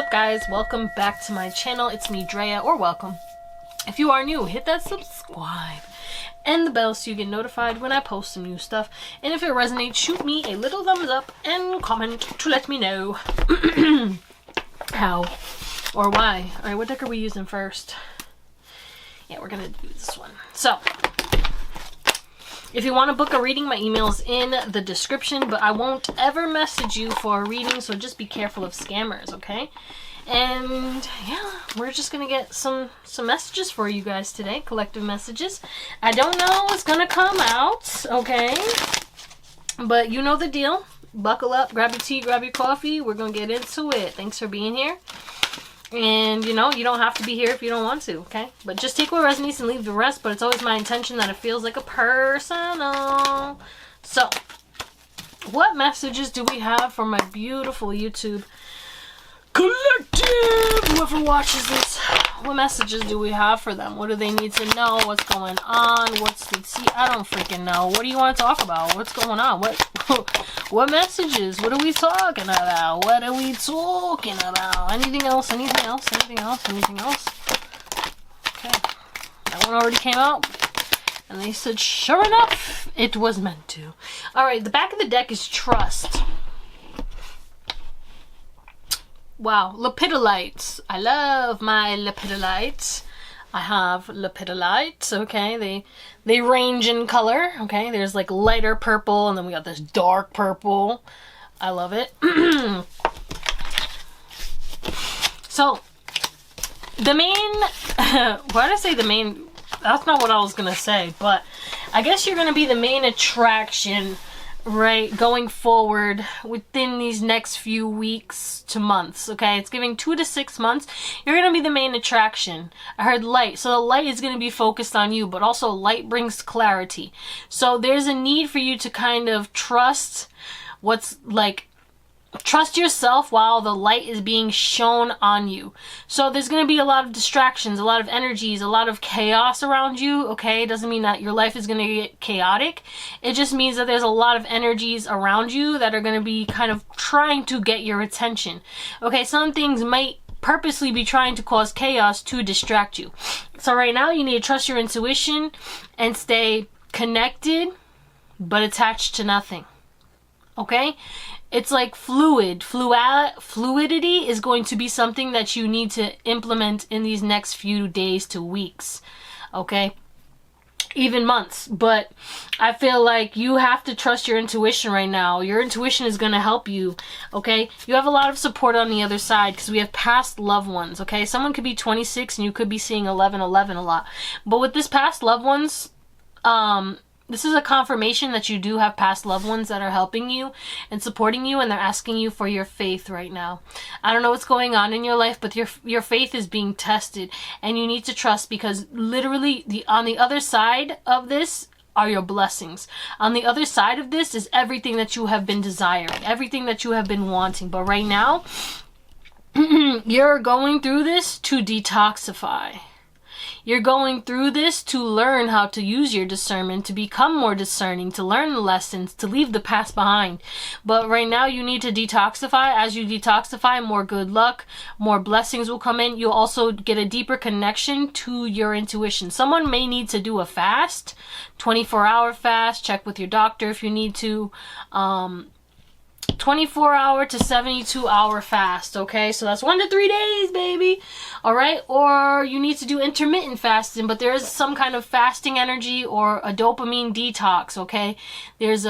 up, guys? Welcome back to my channel. It's me, Drea, or welcome. If you are new, hit that subscribe and the bell so you get notified when I post some new stuff. And if it resonates, shoot me a little thumbs up and comment to let me know how or why. All right, what deck are we using first? Yeah, we're gonna do this one. So, if you want to book a reading, my email's in the description, but I won't ever message you for a reading, so just be careful of scammers, okay? And yeah, we're just gonna get some messages for you guys today, collective messages. I don't know what's gonna come out, okay? But you know the deal. Buckle up, grab your tea, grab your coffee. We're gonna get into it. Thanks for being here. And you know, you don't have to be here if you don't want to, okay? But just take what resonates and leave the rest. But it's always my intention that it feels like a personal. So, what messages do we have for my beautiful YouTube collective? Whoever watches this, what messages do we have for them? What do they need to know? What's going on? What's the tea? I don't freaking know. What do you want to talk about? What's going on? What messages? What are we talking about? What are we talking about? Anything else? Anything else? Anything else? Anything else? Okay. That one already came out. And they said, sure enough, it was meant to. Alright, the back of the deck is trust. Wow, lepidolites. I love my lepidolites. I have lepidolites, okay? They range in color, okay? There's like lighter purple, and then we got this dark purple. I love it. So, the main... why did I say the main... That's not what I was going to say, but I guess you're going to be the main attraction, right, going forward within these next few weeks to months, okay? It's giving 2 to 6 months. You're going to be the main attraction. I heard light. So the light is going to be focused on you, but also light brings clarity. So there's a need for you to kind of trust what's like, trust yourself while the light is being shown on you. So there's going to be a lot of distractions, a lot of energies, a lot of chaos around you, okay? It doesn't mean that your life is going to get chaotic. It just means that there's a lot of energies around you that are going to be kind of trying to get your attention. Okay, some things might purposely be trying to cause chaos to distract you. So right now you need to trust your intuition and stay connected but attached to nothing. Okay? It's like fluidity is going to be something that you need to implement in these next few days to weeks, okay? Even months. But I feel like you have to trust your intuition right now. Your intuition is going to help you, okay? You have a lot of support on the other side because we have past loved ones, okay? Someone could be 26 and you could be seeing 1111 a lot. But with this past loved ones, this is a confirmation that you do have past loved ones that are helping you and supporting you, and they're asking you for your faith right now. I don't know what's going on in your life, but your faith is being tested, and you need to trust, because literally on the other side of this are your blessings. On the other side of this is everything that you have been desiring, everything that you have been wanting. But right now, you're going through this to detoxify. You're going through this to learn how to use your discernment, to become more discerning, to learn the lessons, to leave the past behind. But right now you need to detoxify. As you detoxify, more good luck, more blessings will come in. You'll also get a deeper connection to your intuition. Someone may need to do a fast, 24-hour fast. Check with your doctor if you need to. 24-hour to 72-hour fast, okay? So that's 1 to 3 days, baby. All right? Or you need to do intermittent fasting, but there is some kind of fasting energy or a dopamine detox, okay? There's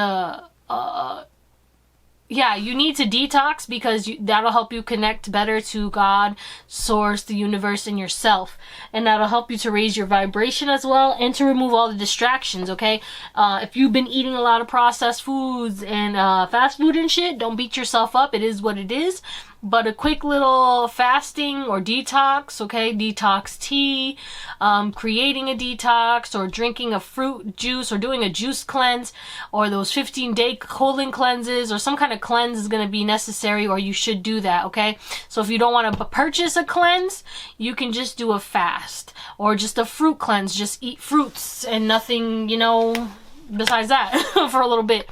yeah, you need to detox because that'll help you connect better to God, Source, the universe, and yourself. And that'll help you to raise your vibration as well and to remove all the distractions, okay? If you've been eating a lot of processed foods and fast food and shit, don't beat yourself up. It is what it is. But a quick little fasting or detox, okay, detox tea, creating a detox, or drinking a fruit juice, or doing a juice cleanse, or those 15-day colon cleanses, or some kind of cleanse is going to be necessary, or you should do that, okay? So if you don't want to purchase a cleanse, you can just do a fast, or just a fruit cleanse, just eat fruits and nothing, you know, besides that for a little bit.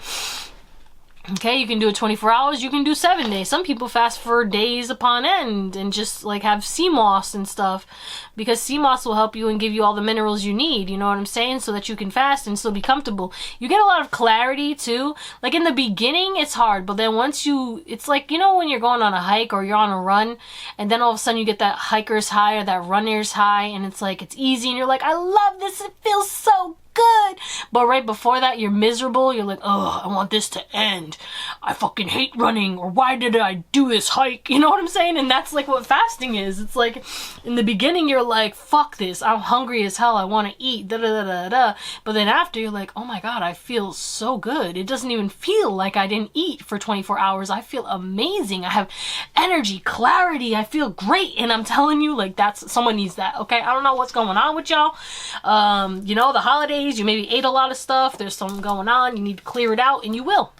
Okay, you can do it 24 hours, you can do 7 days. Some people fast for days upon end and just like have sea moss and stuff, because sea moss will help you and give you all the minerals you need, you know what I'm saying, so that you can fast and still be comfortable. You get a lot of clarity too. Like in the beginning it's hard, but then once you, it's like, you know, when you're going on a hike or you're on a run and then all of a sudden you get that hiker's high or that runner's high, and it's like, it's easy and you're like, I love this, it feels so good. But right before that you're miserable, you're like, oh, I want this to end, I fucking hate running, or why did I do this hike, you know what I'm saying? And that's like what fasting is. It's like in the beginning you're like, fuck this, I'm hungry as hell, I want to eat, da da da da da, but then after you're like, oh my god, I feel so good, it doesn't even feel like I didn't eat for 24 hours, I feel amazing, I have energy, clarity, I feel great. And I'm telling you, like, that's, someone needs that, okay? I don't know what's going on with y'all. You know, the holidays, you maybe ate a lot of stuff, there's something going on, you need to clear it out, and you will.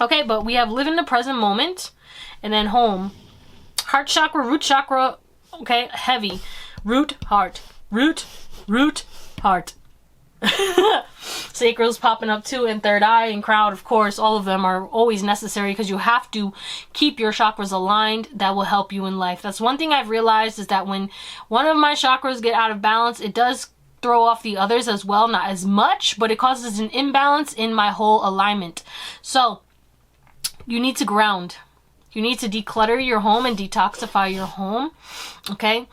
Okay, but we have live in the present moment, and then home. Heart chakra, root chakra, okay, heavy. Root, heart. Root, heart. Sacral's popping up too, and third eye and crown, of course. All of them are always necessary because you have to keep your chakras aligned. That will help you in life. That's one thing I've realized, is that when one of my chakras get out of balance, it does throw off the others as well. Not as much, but it causes an imbalance in my whole alignment. So you need to ground. You need to declutter your home and detoxify your home, okay?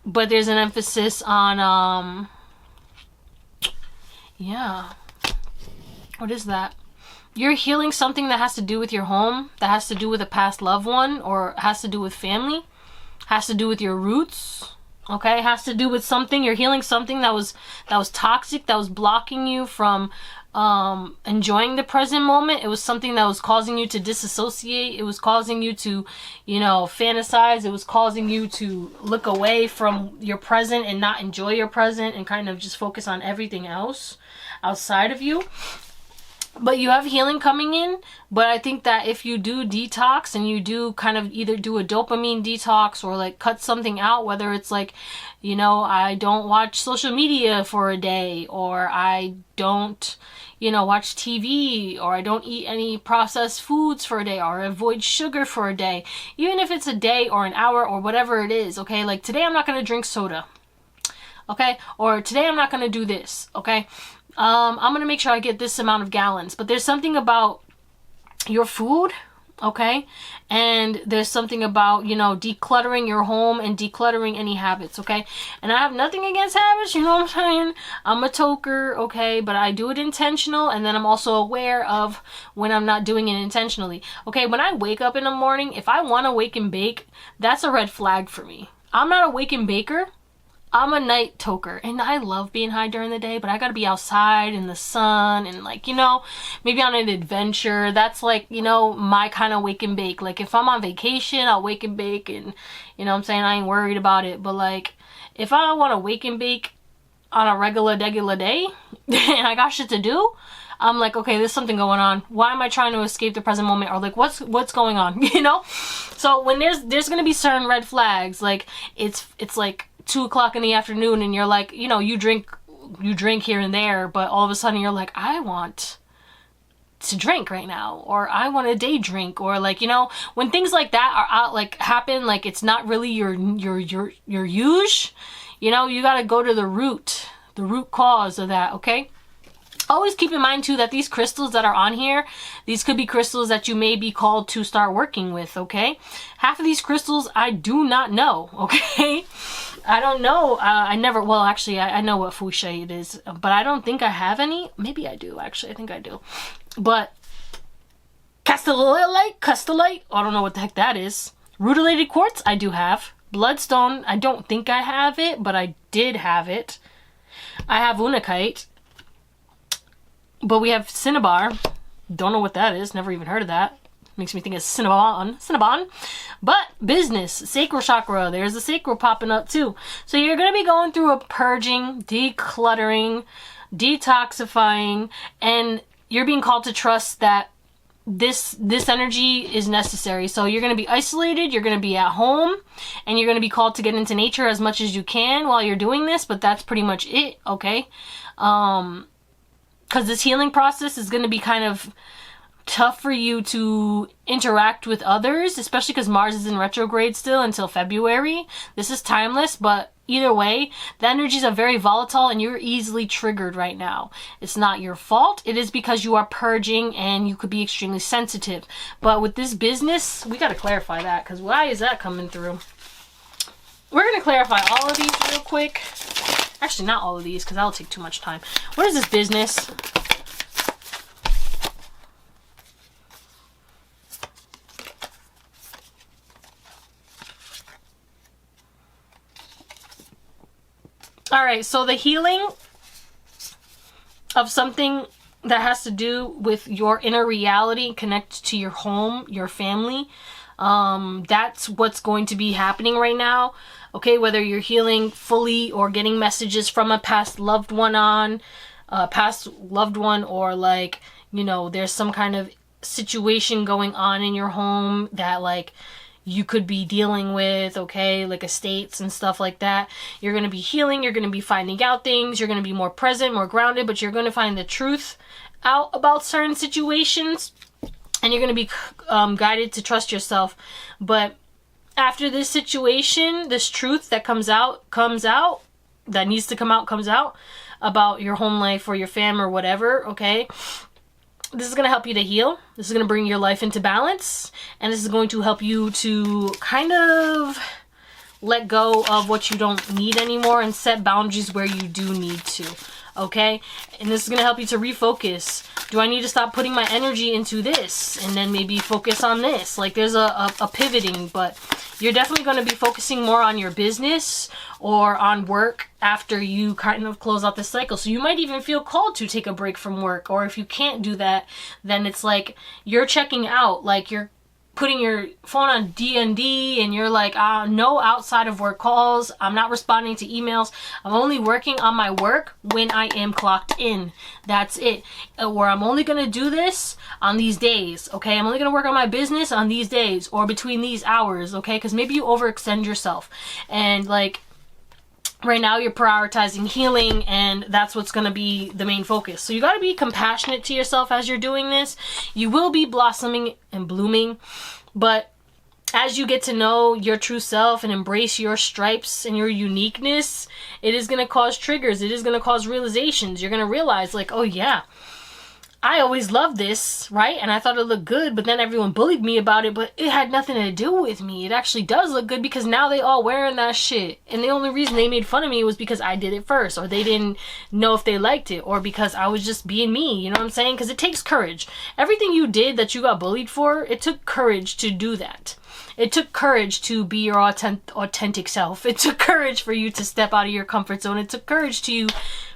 But there's an emphasis on yeah, what is that? You're healing something that has to do with your home, that has to do with a past loved one, or has to do with family, has to do with your roots, okay? Has to do with something, you're healing something that was toxic, that was blocking you from enjoying the present moment. It was something that was causing you to disassociate. It was causing you to, you know, fantasize. It was causing you to look away from your present and not enjoy your present and kind of just focus on everything else outside of you. But you have healing coming in. But I think that if you do detox and you do kind of either do a dopamine detox or like cut something out, whether it's like, you know, I don't watch social media for a day, or I don't, you know, watch TV, or I don't eat any processed foods for a day, or avoid sugar for a day, even if it's a day or an hour or whatever it is, okay? Like today I'm not going to drink soda, okay? Or today I'm not going to do this, okay? I'm going to make sure I get this amount of gallons. But there's something about your food, okay? And there's something about, you know, decluttering your home and decluttering any habits, okay? And I have nothing against habits, you know what I'm saying? I'm a toker, okay? But I do it intentional, and then I'm also aware of when I'm not doing it intentionally. Okay, when I wake up in the morning, if I want to wake and bake, that's a red flag for me. I'm not a wake and baker. I'm a night toker, and I love being high during the day, but I gotta be outside in the sun and, like, you know, maybe on an adventure. That's like, you know, my kind of wake and bake. Like if I'm on vacation, I'll wake and bake, and, you know what I'm saying, I ain't worried about it. But like if I want to wake and bake on a regular day and I got shit to do, I'm like, okay, there's something going on. Why am I trying to escape the present moment? Or like, what's going on? You know? So when there's gonna be certain red flags, like it's like 2 o'clock in the afternoon, and you're like, you know, you drink here and there, but all of a sudden you're like, I want to drink right now, or I want a day drink, or like, you know, when things like that are out, like happen, like it's not really your use, you know, you gotta go to the root cause of that, okay? Always keep in mind too that these crystals that are on here, these could be crystals that you may be called to start working with, okay? Half of these crystals I do not know, okay? I don't know. I never, well, actually, I know what fuchsia it is, but I don't think I have any. Maybe I do, actually. I think I do. But castellite, I don't know what the heck that is. Rutilated quartz, I do have. Bloodstone, I don't think I have it, but I did have it. I have unakite. But we have cinnabar. Don't know what that is. Never even heard of that. Makes me think of Cinnabon. But business, sacral chakra. There's the sacral popping up too. So you're going to be going through a purging, decluttering, detoxifying, and you're being called to trust that this energy is necessary. So you're going to be isolated, you're going to be at home, and you're going to be called to get into nature as much as you can while you're doing this, but that's pretty much it, okay? Because this healing process is going to be kind of tough for you to interact with others, especially because Mars is in retrograde still until February. This is timeless, but either way, the energies are very volatile and you're easily triggered right now. It's not your fault. It is because you are purging and you could be extremely sensitive. But with this business, we got to clarify that, because why is that coming through? We're going to clarify all of these real quick. Actually, not all of these, because that'll take too much time. What is this business? All right, so the healing of something that has to do with your inner reality connected to your home, your family, that's what's going to be happening right now. Okay, whether you're healing fully or getting messages from a past loved one or like, you know, there's some kind of situation going on in your home that like you could be dealing with, okay, like estates and stuff like that. You're going to be healing, you're going to be finding out things, you're going to be more present, more grounded, but you're going to find the truth out about certain situations, and you're going to be guided to trust yourself. But after this situation, this truth that comes out, that needs to come out, comes out about your home life or your fam or whatever, okay? This is going to help you to heal. This is going to bring your life into balance. And this is going to help you to kind of let go of what you don't need anymore and set boundaries where you do need to. Okay? And this is going to help you to refocus. Do I need to stop putting my energy into this and then maybe focus on this? Like there's a pivoting, but you're definitely going to be focusing more on your business or on work after you kind of close out this cycle. So you might even feel called to take a break from work. Or if you can't do that, then it's like you're checking out, like you're putting your phone on D&D and you're like, no outside of work calls. I'm not responding to emails. I'm only working on my work when I am clocked in. That's it. Or I'm only going to do this on these days. Okay. I'm only going to work on my business on these days or between these hours. Okay. Because maybe you overextend yourself and like, right now you're prioritizing healing, and that's what's going to be the main focus. So you got to be compassionate to yourself as you're doing this. You will be blossoming and blooming, but as you get to know your true self and embrace your stripes and your uniqueness, it is going to cause triggers. It is going to cause realizations. You're going to realize like, oh yeah, I always loved this, right? And I thought it looked good, but then everyone bullied me about it, but it had nothing to do with me. It actually does look good because now they all wearing that shit. And the only reason they made fun of me was because I did it first, or they didn't know if they liked it, or because I was just being me, you know what I'm saying? Because it takes courage. Everything you did that you got bullied for, it took courage to do that. It took courage to be your authentic self. It took courage for you to step out of your comfort zone. It took courage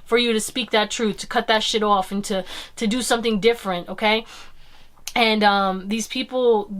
for you to speak that truth, to cut that shit off, and to do something different, okay? And these people,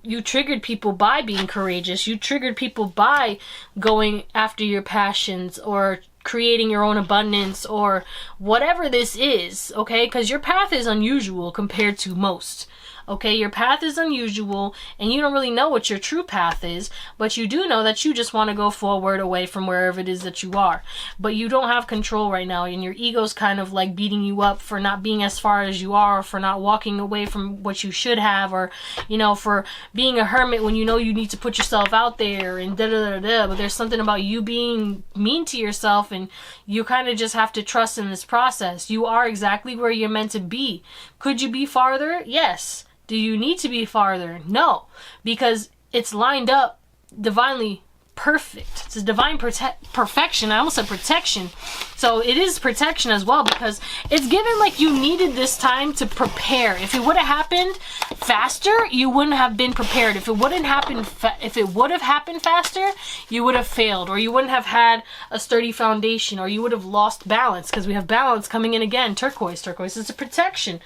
you triggered people by being courageous. You triggered people by going after your passions or creating your own abundance or whatever this is, okay? Because your path is unusual compared to most. Okay, your path is unusual and you don't really know what your true path is, but you do know that you just want to go forward away from wherever it is that you are. But you don't have control right now, and your ego's kind of like beating you up for not being as far as you are, or for not walking away from what you should have, or, you know, for being a hermit when you know you need to put yourself out there and da-da-da-da. But there's something about you being mean to yourself, and you kind of just have to trust in this process. You are exactly where you're meant to be. Could you be farther? Yes. Do you need to be farther? No, because it's lined up divinely perfect. It's a divine perfection. I almost said protection. So it is protection as well, because it's given like you needed this time to prepare. If it would have happened faster, you wouldn't have been prepared. If it wouldn't happen, if it would have happened faster, you would have failed, or you wouldn't have had a sturdy foundation, or you would have lost balance, because we have balance coming in again. Turquoise is a protection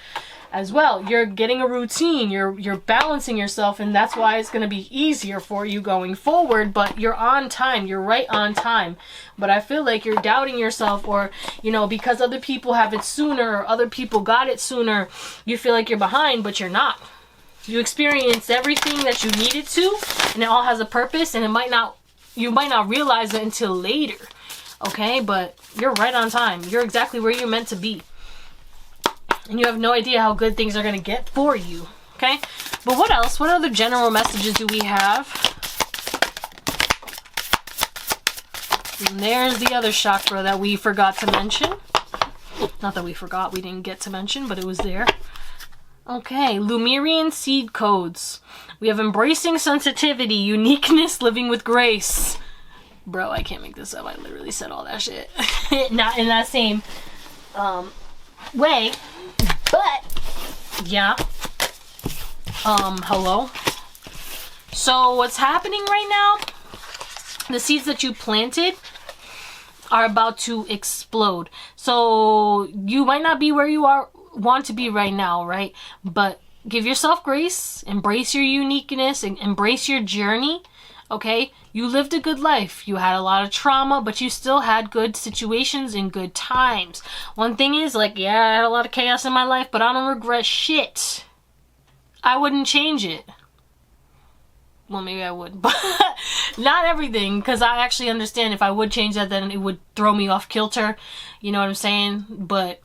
as well. You're getting a routine, you're balancing yourself, and that's why it's going to be easier for you going forward. But you're on time, you're right on time. But I feel like you're doubting yourself, or, you know, because other people have it sooner, or other people got it sooner, you feel like you're behind, but you're not. You experienced everything that you needed to, and it all has a purpose, and you might not realize it until later. Okay, but you're right on time. You're exactly where you're meant to be. And you have no idea how good things are going to get for you. Okay? But what else? What other general messages do we have? And there's the other chakra that we forgot to mention. Not that we forgot, we didn't get to mention, but it was there. Okay, Lemurian seed codes. We have embracing sensitivity, uniqueness, living with grace. Bro, I can't make this up. I literally said all that shit. Not in that same way, but yeah. Hello. So what's happening right now? The seeds that you planted are about to explode. So you might not be where you want to be right now, right? But give yourself grace, embrace your uniqueness, and embrace your journey. Okay, you lived a good life. You had a lot of trauma, but you still had good situations and good times. One thing is, like, yeah, I had a lot of chaos in my life, but I don't regret shit. I wouldn't change it. Well, maybe I would, but not everything, because I actually understand if I would change that, then it would throw me off kilter. You know what I'm saying? But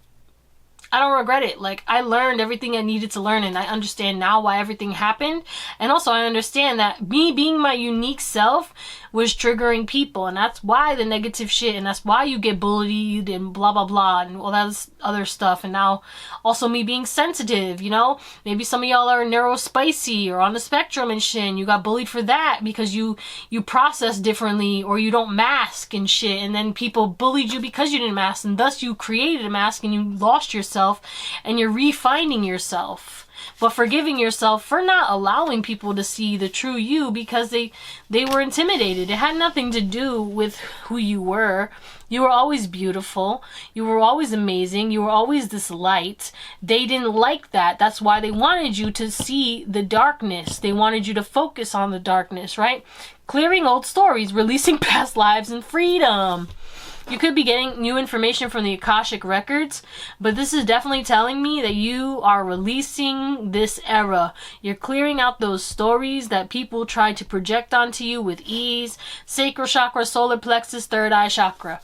I don't regret it. Like, I learned everything I needed to learn, and I understand now why everything happened. And also I understand that me being my unique self was triggering people, and that's why the negative shit, and that's why you get bullied and blah blah blah and all that other stuff. And now also me being sensitive, you know, maybe some of y'all are neurospicy or on the spectrum and shit, and you got bullied for that because you process differently, or you don't mask and shit, and then people bullied you because you didn't mask, and thus you created a mask and you lost yourself, and you're refinding yourself. But forgiving yourself for not allowing people to see the true you because they were intimidated. It had nothing to do with who you were. You were always beautiful. You were always amazing. You were always this light. They didn't like that. That's why they wanted you to see the darkness. They wanted you to focus on the darkness, right? Clearing old stories, releasing past lives, and freedom. You could be getting new information from the Akashic records, but this is definitely telling me that you are releasing this era. You're clearing out those stories that people try to project onto you with ease. Sacral chakra, solar plexus, third eye chakra.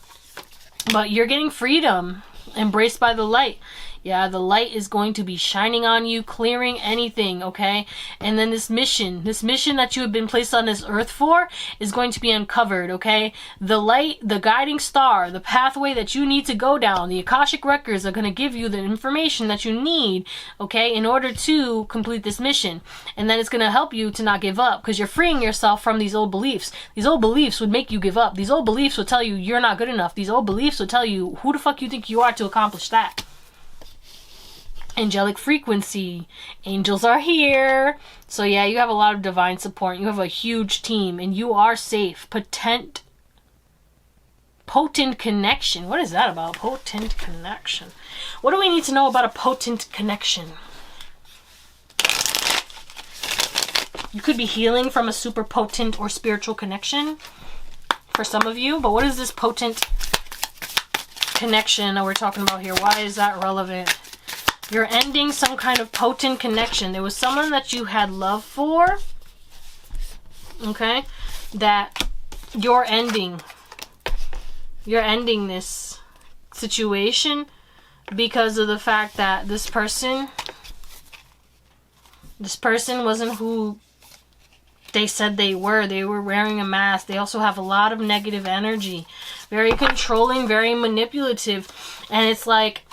But you're getting freedom, embraced by the light. Yeah, the light is going to be shining on you, clearing anything, okay? And then this mission that you have been placed on this earth for is going to be uncovered, okay? The light, the guiding star, the pathway that you need to go down, the Akashic records are going to give you the information that you need, okay, in order to complete this mission. And then it's going to help you to not give up, because you're freeing yourself from these old beliefs. These old beliefs would make you give up. These old beliefs would tell you you're not good enough. These old beliefs would tell you who the fuck you think you are to accomplish that. Angelic frequency. Angels are here. So yeah, you have a lot of divine support. You have a huge team, and you are safe. Potent connection. What is that about? Potent connection. What do we need to know about a potent connection? You could be healing from a super potent or spiritual connection for some of you, but what is this potent connection that we're talking about here? Why is that relevant? You're ending some kind of potent connection. There was someone that you had love for, okay, that you're ending. You're ending this situation because of the fact that this person wasn't who they said they were. They were wearing a mask. They also have a lot of negative energy. Very controlling, very manipulative. And it's like,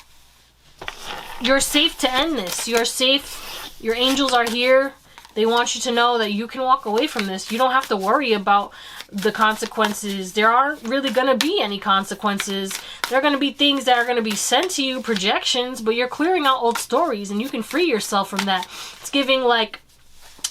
you're safe to end this. You're safe. Your angels are here. They want you to know that you can walk away from this. You don't have to worry about the consequences. There aren't really going to be any consequences. There are going to be things that are going to be sent to you, projections, but you're clearing out old stories and you can free yourself from that. It's giving like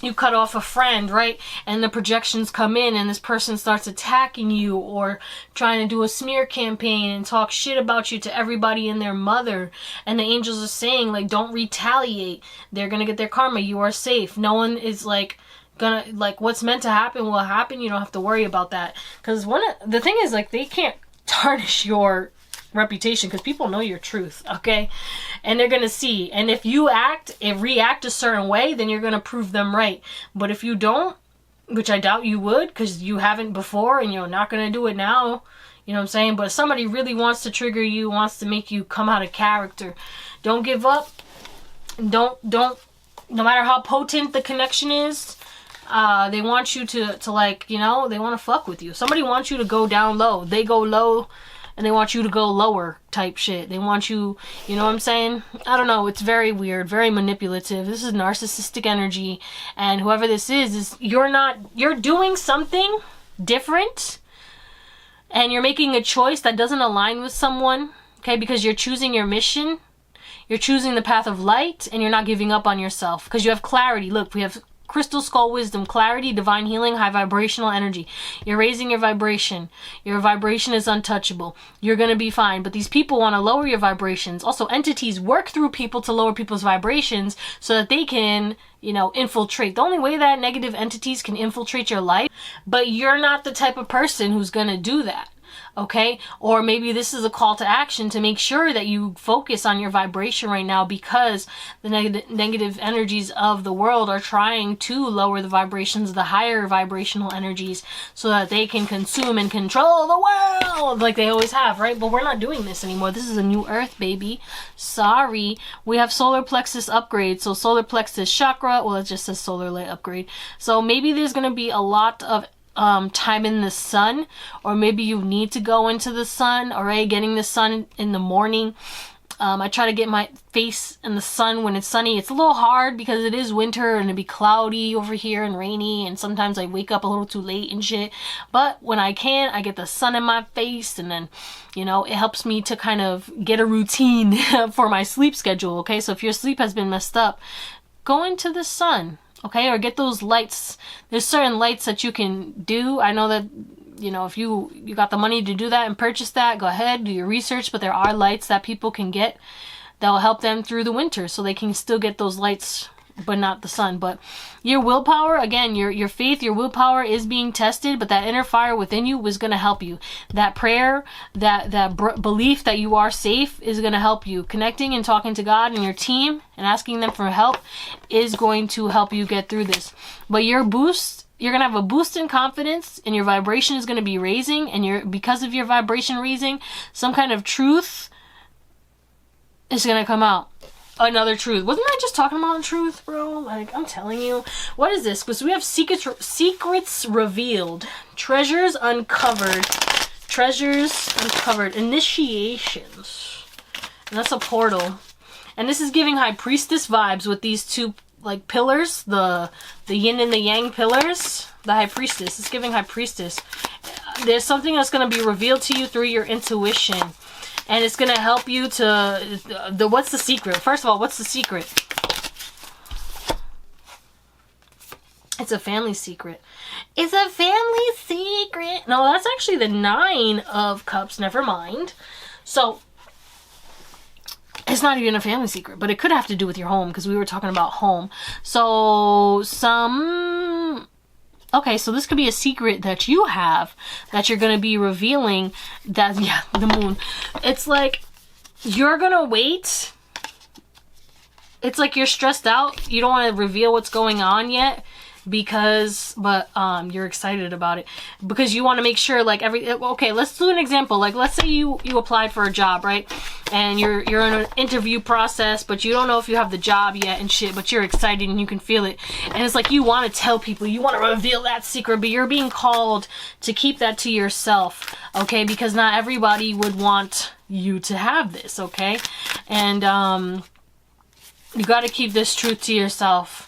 you cut off a friend, right? And the projections come in and this person starts attacking you or trying to do a smear campaign and talk shit about you to everybody and their mother. And the angels are saying, like, don't retaliate. They're gonna get their karma. You are safe. No one is like gonna, like, what's meant to happen will happen. You don't have to worry about that. Because the thing is, like, they can't tarnish your reputation because people know your truth, okay? And they're gonna see, and if you react a certain way, then you're gonna prove them right. But if you don't, which I doubt you would, because you haven't before and you're not gonna do it now, you know what I'm saying? But if somebody really wants to trigger you, wants to make you come out of character, don't give up. Don't, no matter how potent the connection is, they want you to like, you know, they want to fuck with you. Somebody wants you to go down low. They go low and they want you to go lower type shit. They want you, you know what I'm saying? I don't know. It's very weird, very manipulative. This is narcissistic energy. And whoever this is you're doing something different and you're making a choice that doesn't align with someone, okay? Because you're choosing your mission. You're choosing the path of light and you're not giving up on yourself because you have clarity. Look, we have crystal skull wisdom, clarity, divine healing, high vibrational energy. You're raising your vibration. Your vibration is untouchable. You're going to be fine. But these people want to lower your vibrations. Also, entities work through people to lower people's vibrations so that they can, you know, infiltrate. The only way that negative entities can infiltrate your life, but you're not the type of person who's going to do that. Okay, or maybe this is a call to action to make sure that you focus on your vibration right now, because the negative energies of the world are trying to lower the vibrations of the higher vibrational energies so that they can consume and control the world like they always have, right? But we're not doing this anymore. This is a new earth, baby. Sorry. We have solar plexus upgrade. So solar plexus chakra, well, it just says solar light upgrade. So maybe there's going to be a lot of time in the sun, or maybe you need to go into the sun, alright? Getting the sun in the morning. I try to get my face in the sun when it's sunny. It's a little hard because it is winter and it'd be cloudy over here and rainy, and sometimes I wake up a little too late and shit. But when I can, I get the sun in my face, and then, you know, it helps me to kind of get a routine for my sleep schedule, okay? So if your sleep has been messed up, go into the sun. Okay, or get those lights. There's certain lights that you can do. I know that, you know, if you got the money to do that and purchase that, go ahead, do your research. But there are lights that people can get that will help them through the winter, so they can still get those lights, but not the sun. But your willpower, again, your faith, your willpower is being tested, but that inner fire within you was going to help you. That prayer, that belief that you are safe is going to help you. Connecting and talking to God and your team and asking them for help is going to help you get through this. But you're going to have a boost in confidence, and your vibration is going to be raising, and because of your vibration raising, some kind of truth is going to come out. Another truth. Wasn't I just talking about truth, bro? Like, I'm telling you. What is this? Because we have secrets revealed. Treasures uncovered. Treasures uncovered. Initiations. And that's a portal. And this is giving High Priestess vibes with these two, like, pillars. The yin and the yang pillars. The High Priestess. It's giving High Priestess. There's something that's going to be revealed to you through your intuition. And it's going to help you to... what's the secret? First of all, what's the secret? It's a family secret. It's a family secret. No, that's actually the 9 of Cups. Never mind. So, it's not even a family secret. But it could have to do with your home, because we were talking about home. So, okay, so this could be a secret that you have that you're going to be revealing. That, yeah, the moon. It's like you're going to wait. It's like you're stressed out. You don't want to reveal what's going on yet but you're excited about it because you want to make sure, like, okay, let's do an example. Like, let's say you applied for a job, right? And you're in an interview process, but you don't know if you have the job yet and shit, but you're excited and you can feel it. And it's like you want to tell people, you want to reveal that secret, but you're being called to keep that to yourself, okay? Because not everybody would want you to have this, okay? And you got to keep this truth to yourself.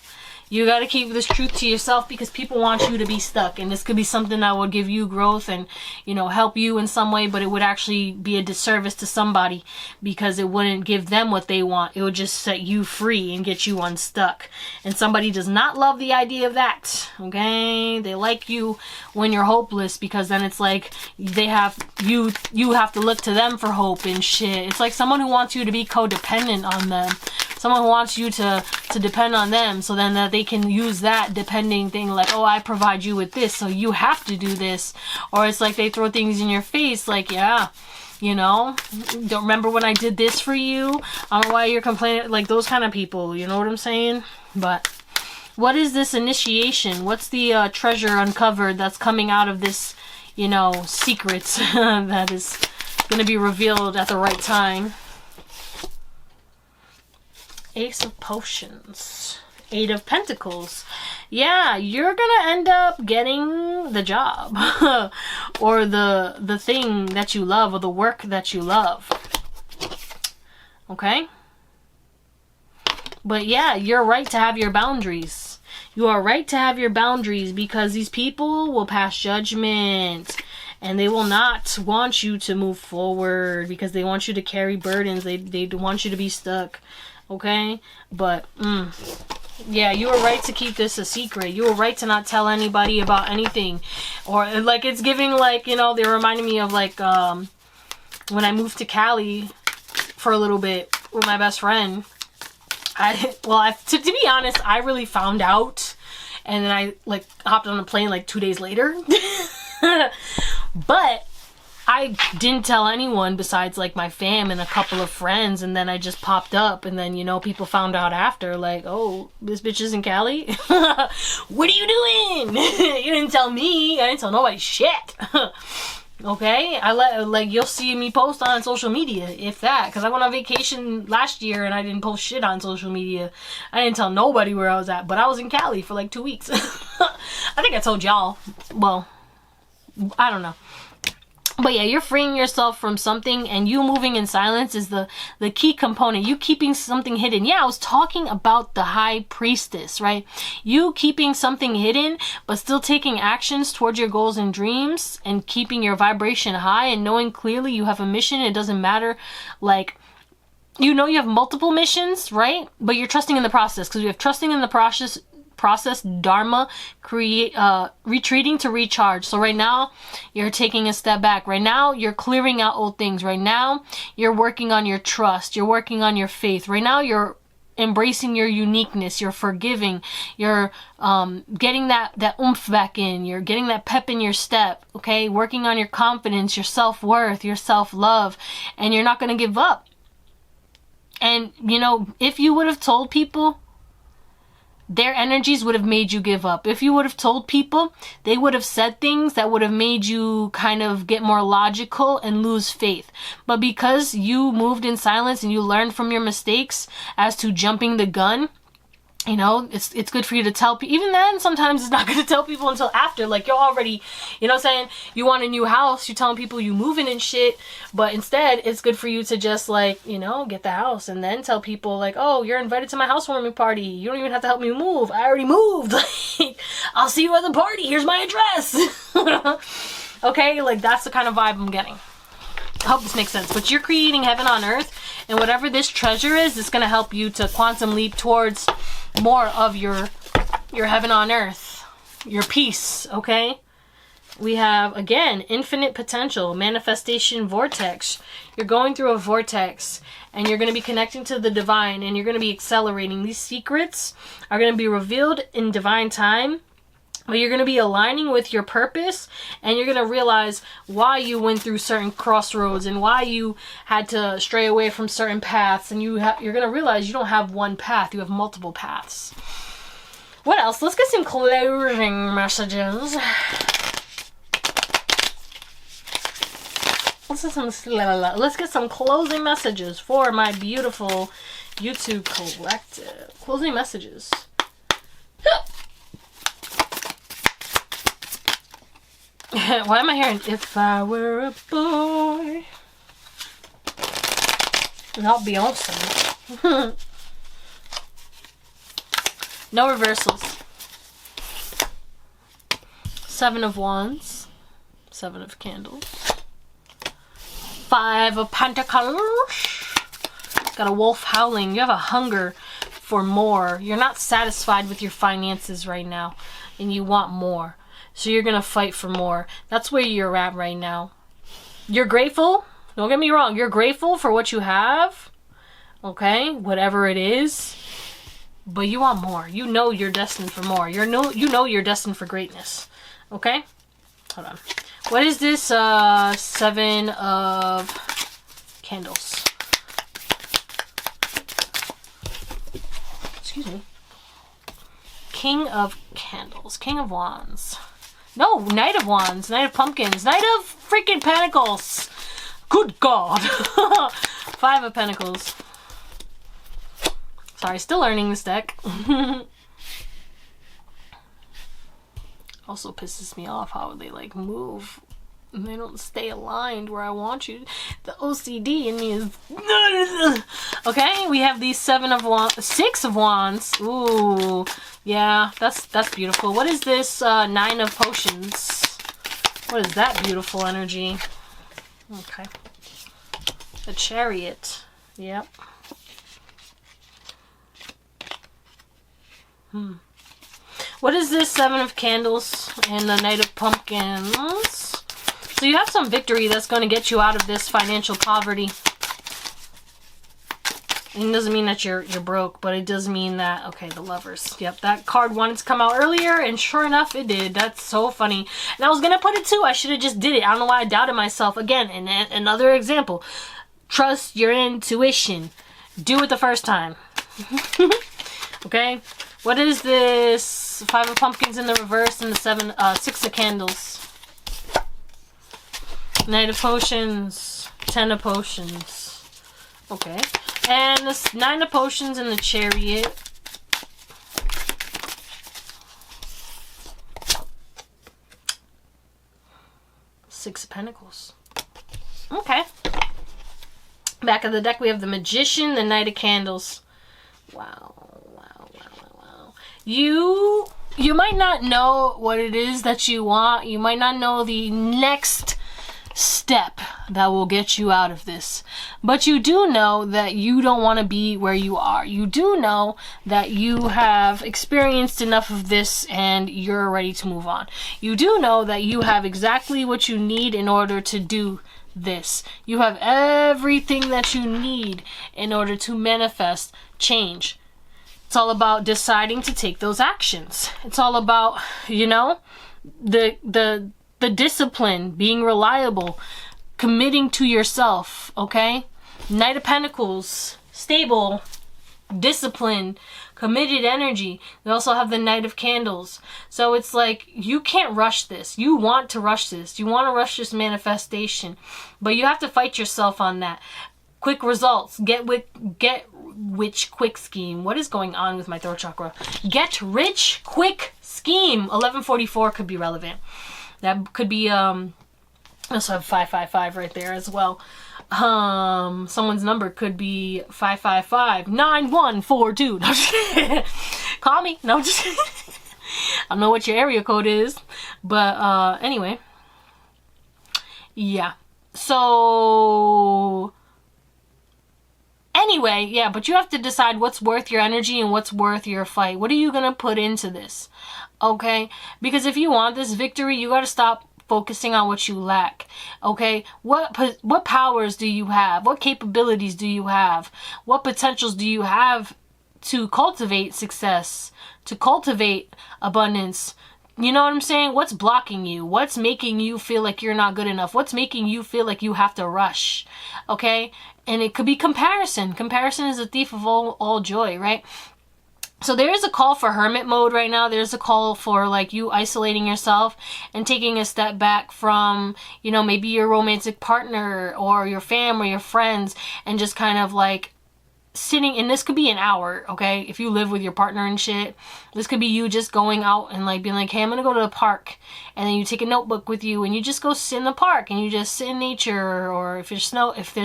You got to keep this truth to yourself because people want you to be stuck. And this could be something that would give you growth and, you know, help you in some way. But it would actually be a disservice to somebody because it wouldn't give them what they want. It would just set you free and get you unstuck. And somebody does not love the idea of that. Okay? They like you when you're hopeless because then it's like they have you have to look to them for hope and shit. It's like someone who wants you to be codependent on them. Someone who wants you to depend on them so then that they can use that depending thing like, oh, I provide you with this, so you have to do this. Or it's like they throw things in your face like, yeah, you know, don't remember when I did this for you? I don't know why you're complaining. Like those kind of people, you know what I'm saying? But what is this initiation? What's the treasure uncovered that's coming out of this, you know, secrets that is going to be revealed at the right time? Ace of Potions. 8 of Pentacles. Yeah, you're gonna end up getting the job or the thing that you love, or the work that you love. Okay? But yeah, you're right to have your boundaries. You are right to have your boundaries, because these people will pass judgment and they will not want you to move forward, because they want you to carry burdens. They want you to be stuck. Okay? But yeah, you were right to keep this a secret. You were right to not tell anybody about anything. Or like, it's giving like, you know, they're reminding me of like when I moved to Cali for a little bit with my best friend. To be honest, I really found out, and then I like hopped on a plane like 2 days later. But I didn't tell anyone besides like my fam and a couple of friends, and then I just popped up, and then, you know, people found out after, like, oh, this bitch is in Cali? What are you doing? You didn't tell me. I didn't tell nobody shit. Okay? You'll see me post on social media, if that, because I went on vacation last year and I didn't post shit on social media. I didn't tell nobody where I was at, but I was in Cali for like 2 weeks. I think I told y'all. Well, I don't know. But yeah, you're freeing yourself from something, and you moving in silence is the key component. You keeping something hidden. Yeah, I was talking about the High Priestess, right? You keeping something hidden, but still taking actions towards your goals and dreams, and keeping your vibration high, and knowing clearly you have a mission. It doesn't matter, like, you know, you have multiple missions, right? But you're trusting in the process, because you have trusting in the process, dharma, retreating to recharge. So right now you're taking a step back. Right now you're clearing out old things. Right now you're working on your trust. You're working on your faith. Right now you're embracing your uniqueness. You're forgiving. You're getting that oomph back in. You're getting that pep in your step. Okay, working on your confidence, your self-worth, your self-love, and you're not going to give up. And you know, if you would have told people, their energies would have made you give up. If you would have told people, they would have said things that would have made you kind of get more logical and lose faith. But because you moved in silence and you learned from your mistakes as to jumping the gun, you know, it's good for you to tell people. Even then, sometimes it's not good to tell people until after. Like, you're already, you know what I'm saying? You want a new house, you're telling people you moving and shit. But instead, it's good for you to just, like, you know, get the house and then tell people, like, oh, you're invited to my housewarming party. You don't even have to help me move. I already moved. Like, I'll see you at the party. Here's my address. Okay? Like, that's the kind of vibe I'm getting. I hope this makes sense. But you're creating heaven on earth. And whatever this treasure is, it's going to help you to quantum leap towards more of your heaven on earth, your peace. Okay, we have, again, infinite potential, manifestation vortex. You're going through a vortex, and you're going to be connecting to the divine, and you're going to be accelerating. These secrets are going to be revealed in divine time, but you're going to be aligning with your purpose, and you're going to realize why you went through certain crossroads and why you had to stray away from certain paths. And you're going to realize you don't have one path, you have multiple paths. What else? Let's get some closing messages. Let's get some closing messages for my beautiful YouTube collective. Closing messages. Why am I hearing if I were a boy? Not Beyonce. No reversals. 7 of Wands. 7 of Candles. 5 of Pentacles. Got a wolf howling. You have a hunger for more. You're not satisfied with your finances right now, and you want more. So you're going to fight for more. That's where you're at right now. You're grateful. Don't get me wrong. You're grateful for what you have. Okay? Whatever it is. But you want more. You know you're destined for more. You know you're destined for greatness. Okay? Hold on. What is this? 7 of Candles. Excuse me. King of Candles. King of Wands. No, Knight of Wands, Knight of Pumpkins, Knight of freaking Pentacles. Good God. 5 of Pentacles. Sorry, still learning this deck. Also pisses me off how they like move. And they don't stay aligned where I want you. The OCD in me is... Okay, we have these 6 of Wands. Ooh, yeah, that's beautiful. What is this 9 of Potions? What is that beautiful energy? Okay. The Chariot. Yep. What is this 7 of Candles and the Knight of Pumpkins? So you have some victory that's going to get you out of this financial poverty. It doesn't mean that you're broke, but it does mean that, okay, the Lovers. Yep, that card wanted to come out earlier, and sure enough, it did. That's so funny. And I was going to put it too. I should have just did it. I don't know why I doubted myself. Again, and another example. Trust your intuition. Do it the first time. Okay? What is this? 5 of Pumpkins in the reverse and the 6 of Candles. Knight of Potions, 10 of Potions. Okay. And this 9 of Potions in the Chariot. Six of Pentacles. Okay. Back of the deck we have the Magician, the Knight of Candles. Wow. Wow, wow, wow, wow. You might not know what it is that you want. You might not know the next step that will get you out of this, but you do know that you don't want to be where you are. You do know that you have experienced enough of this and you're ready to move on. You do know that you have exactly what you need in order to do this. You have everything that you need in order to manifest change. It's all about deciding to take those actions. It's all about, you know, the discipline, being reliable, committing to yourself, okay? Knight of Pentacles, stable, disciplined, committed energy. We also have the Knight of Candles. So it's like, you can't rush this. You want to rush this. You want to rush this manifestation. But you have to fight yourself on that. Quick results. Get rich quick scheme. What is going on with my throat chakra? Get rich quick scheme. 1144 could be relevant. That could be, also have 555 right there as well. Someone's number could be 555-9142. No, just kidding. Call me. No, just kidding. I don't know what your area code is. But, anyway. Yeah. So, anyway, yeah, but you have to decide what's worth your energy and what's worth your fight. What are you going to put into this? Okay, because if you want this victory, you got to stop focusing on what you lack. Okay, what powers do you have? What capabilities do you have? What potentials do you have to cultivate success, to cultivate abundance? You know what I'm saying? What's blocking you? What's making you feel like you're not good enough? What's making you feel like you have to rush? Okay, and it could be comparison. Comparison is a thief of all joy, right? So there is a call for hermit mode right now. There's a call for like you isolating yourself and taking a step back from, you know, maybe your romantic partner or your family, your friends, and just kind of like sitting, and this could be an hour, okay? If you live with your partner and shit, this could be you just going out and like being like, hey, I'm gonna go to the park, and then you take a notebook with you and you just go sit in the park and you just sit in nature, or if there's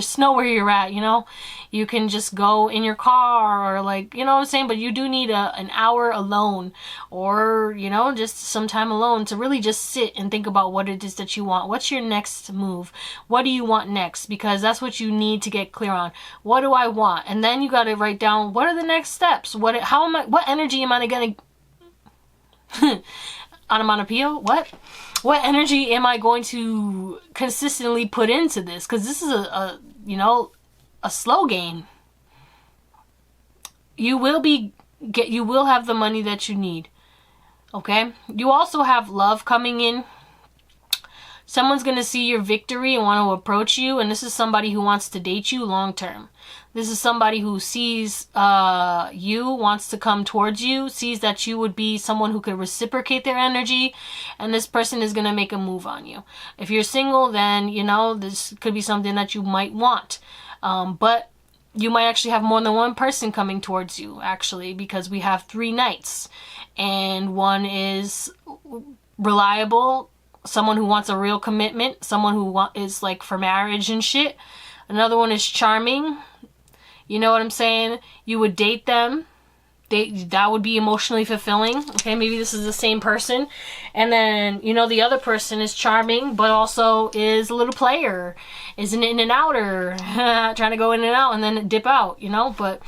snow where you're at, you know, you can just go in your car, or like, you know what I'm saying? But you do need an hour alone, or, you know, just some time alone to really just sit and think about what it is that you want. What's your next move? What do you want next? Because that's what you need to get clear on. What do I want? And then you got to write down, what are the next steps? What energy am I going to onomatopoeia? What energy am I going to consistently put into this? Because this is a slow game. You will have the money that you need. Okay? You also have love coming in. Someone's going to see your victory and want to approach you, and this is somebody who wants to date you long term. This is somebody who sees you, wants to come towards you, sees that you would be someone who could reciprocate their energy, and this person is going to make a move on you. If you're single, then, you know, this could be something that you might want. But You might actually have more than one person coming towards you, actually, because we have 3 knights. And one is reliable, someone who wants a real commitment, someone who is like for marriage and shit. Another one is charming. You know what I'm saying? You would date them. That would be emotionally fulfilling. Okay, maybe this is the same person. And then, you know, the other person is charming, but also is a little player. Is an in and outer. Trying to go in and out and then dip out, you know? But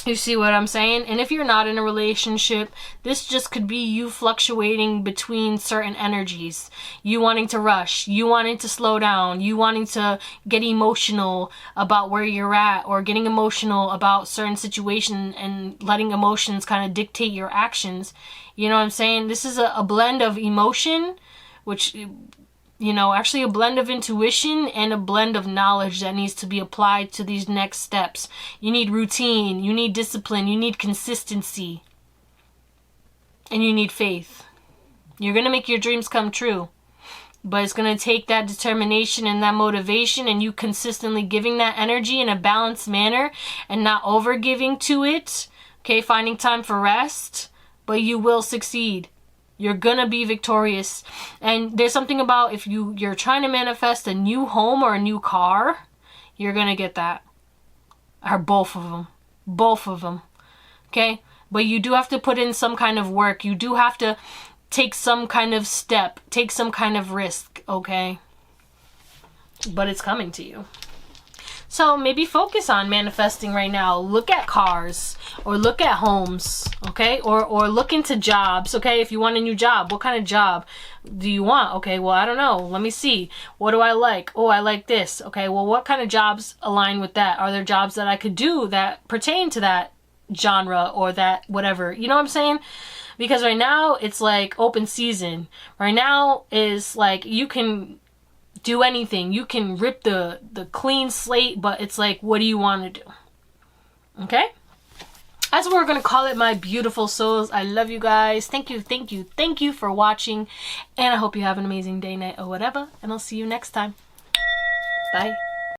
you see what I'm saying? And if you're not in a relationship, this just could be you fluctuating between certain energies. You wanting to rush, you wanting to slow down, you wanting to get emotional about where you're at, or getting emotional about certain situation and letting emotions kind of dictate your actions. You know what I'm saying? This is a blend of emotion, which, you know, actually a blend of intuition and a blend of knowledge that needs to be applied to these next steps. You need routine, you need discipline, you need consistency, and you need faith. You're going to make your dreams come true, but it's going to take that determination and that motivation, and you consistently giving that energy in a balanced manner and not over giving to it. Okay, finding time for rest, but you will succeed. You're gonna be victorious. And there's something about if you're trying to manifest a new home or a new car, you're gonna get that. Or both of them. Both of them. Okay? But you do have to put in some kind of work. You do have to take some kind of step. Take some kind of risk. Okay? But it's coming to you. So maybe focus on manifesting right now. Look at cars, or look at homes, okay? Or look into jobs, okay? If you want a new job, what kind of job do you want? Okay, well, I don't know. Let me see. What do I like? Oh, I like this. Okay, well, what kind of jobs align with that? Are there jobs that I could do that pertain to that genre or that whatever? You know what I'm saying? Because right now, it's like open season. Right now is like you can do anything. You can rip the clean slate, but it's like, what do you want to do? Okay? That's what we're going to call it, my beautiful souls. I love you guys. Thank you for watching. And I hope you have an amazing day, night, or whatever. And I'll see you next time. Bye.